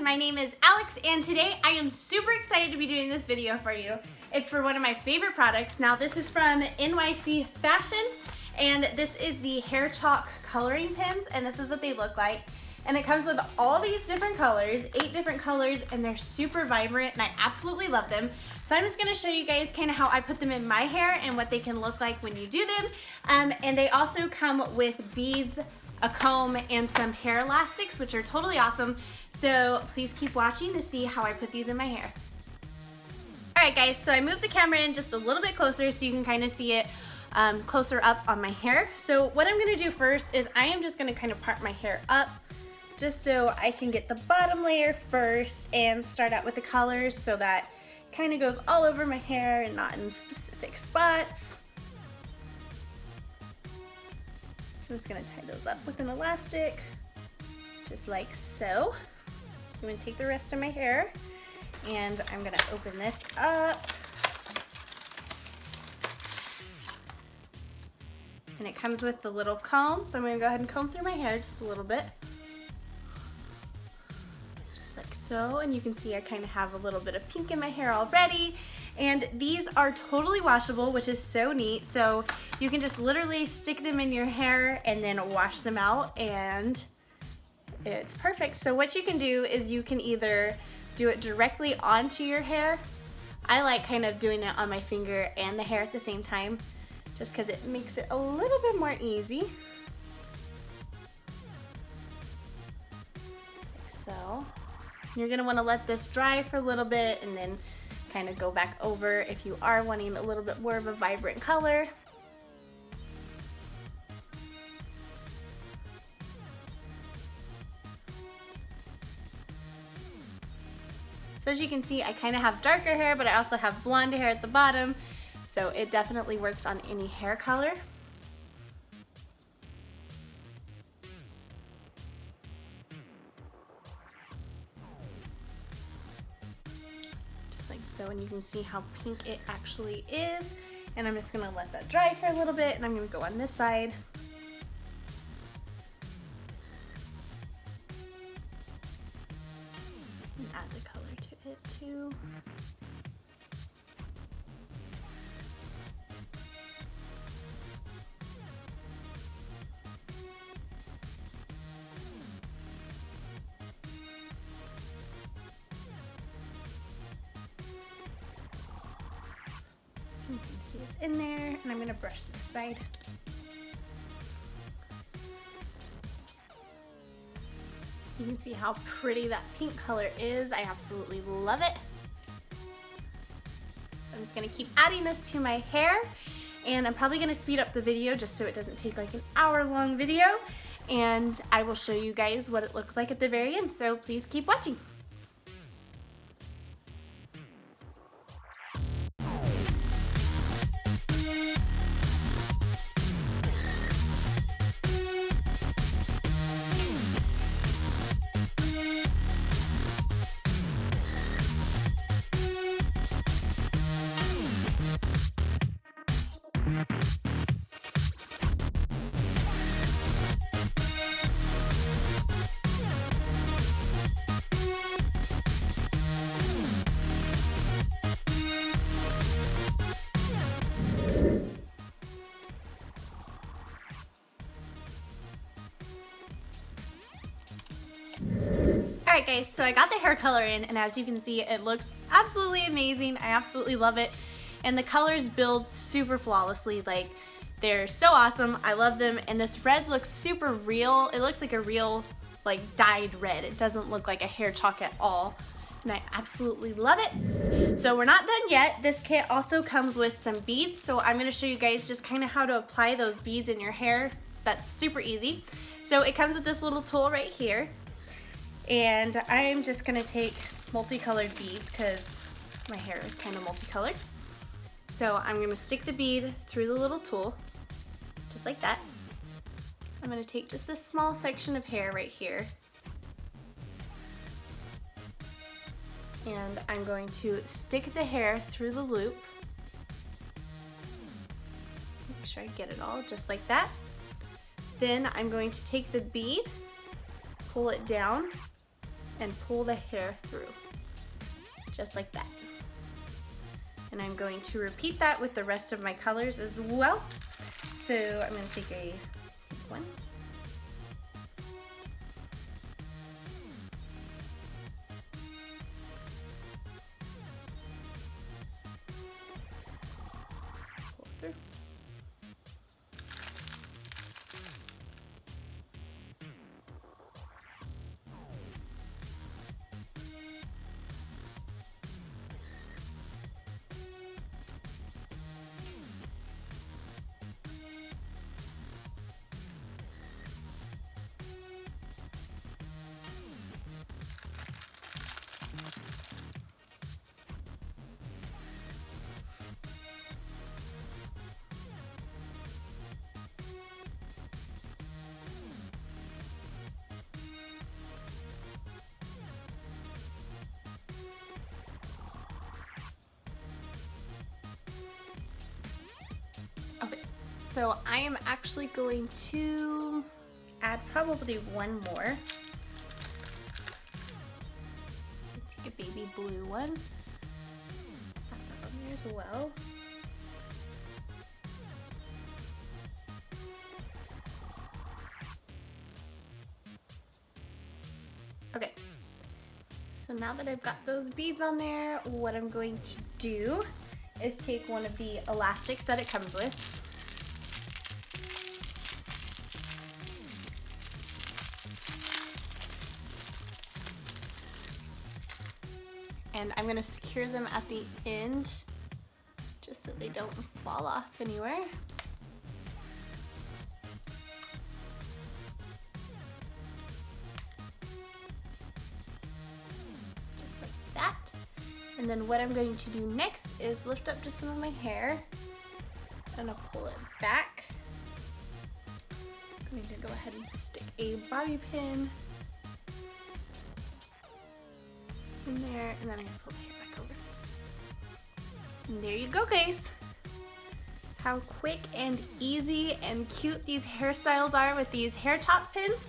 my name is Alex and today I am super excited to be doing this video for you. It's for one of my favorite products. Now this is from NYC Fashion and this is the hair chalk coloring pens and this is what they look like. And it comes with all these different colors, 8 different colors, and they're super vibrant and I absolutely love them. So I'm just gonna show you guys kind of how I put them in my hair and what they can look like when you do them. And they also come with beads, a comb, and some hair elastics, which are totally awesome. So please keep watching to see how I put these in my hair. Alright guys, so I moved the camera in just a little bit closer so you can kind of see it closer up on my hair. So what I'm gonna do first is I am just gonna kind of part my hair up just so I can get the bottom layer first and start out with the colors so that kind of goes all over my hair and not in specific spots. So I'm just going to tie those up with an elastic, just like so. I'm going to take the rest of my hair and I'm going to open this up. And it comes with the little comb, so I'm going to go ahead and comb through my hair just a little bit. Just like so, and you can see I kind of have a little bit of pink in my hair already. And these are totally washable, which is so neat. So you can just literally stick them in your hair and then wash them out and it's perfect. So what you can do is you can either do it directly onto your hair. I like kind of doing it on my finger and the hair at the same time just because it makes it a little bit more easy. Just like so. You're gonna want to let this dry for a little bit and then kind of go back over if you are wanting a little bit more of a vibrant color. So as you can see, I kind of have darker hair, but I also have blonde hair at the bottom, so it definitely works on any hair color. Like so, and you can see how pink it actually is. And I'm just gonna let that dry for a little bit and I'm gonna go on this side. And add the color to it too. You can see it's in there, and I'm going to brush this side. So you can see how pretty that pink color is. I absolutely love it. So I'm just going to keep adding this to my hair, and I'm probably going to speed up the video just so it doesn't take like an hour-long video, and I will show you guys what it looks like at the very end, so please keep watching. Alright guys, so I got the hair color in and as you can see it looks absolutely amazing. I absolutely love it and the colors build super flawlessly. Like they're so awesome. I love them and this red looks super real. It looks like a real like dyed red. It doesn't look like a hair chalk at all and I absolutely love it. So we're not done yet. This kit also comes with some beads, so I'm going to show you guys just kind of how to apply those beads in your hair. That's super easy. So it comes with this little tool right here. And I'm just going to take multicolored beads because my hair is kind of multicolored. So I'm going to stick the bead through the little tool, just like that. I'm going to take just this small section of hair right here. And I'm going to stick the hair through the loop. Make sure I get it all just like that. Then I'm going to take the bead, pull it down, and pull the hair through, just like that. And I'm going to repeat that with the rest of my colors as well. So I'm going to take a one. Pull through. Okay, so I am actually going to add probably one more. Take a baby blue one. Add that on there as well. Okay, so now that I've got those beads on there, what I'm going to do is take one of the elastics that it comes with. And I'm gonna secure them at the end just so they don't fall off anywhere. Just like that. And then what I'm going to do next is lift up just some of my hair. I'm gonna pull it back. I'm going to go ahead and stick a bobby pin in there, and then I'm gonna pull the hair back over. And there you go, guys. That's how quick and easy and cute these hairstyles are with these hair top pins.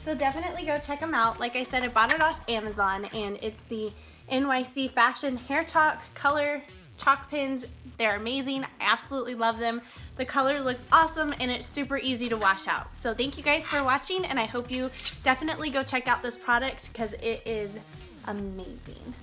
So definitely go check them out. Like I said, I bought it off Amazon, and it's the NYC Fashion hair chalk color chalk pins. They're amazing. I absolutely love them. The color looks awesome, and it's super easy to wash out. So thank you guys for watching, and I hope you definitely go check out this product because it is amazing.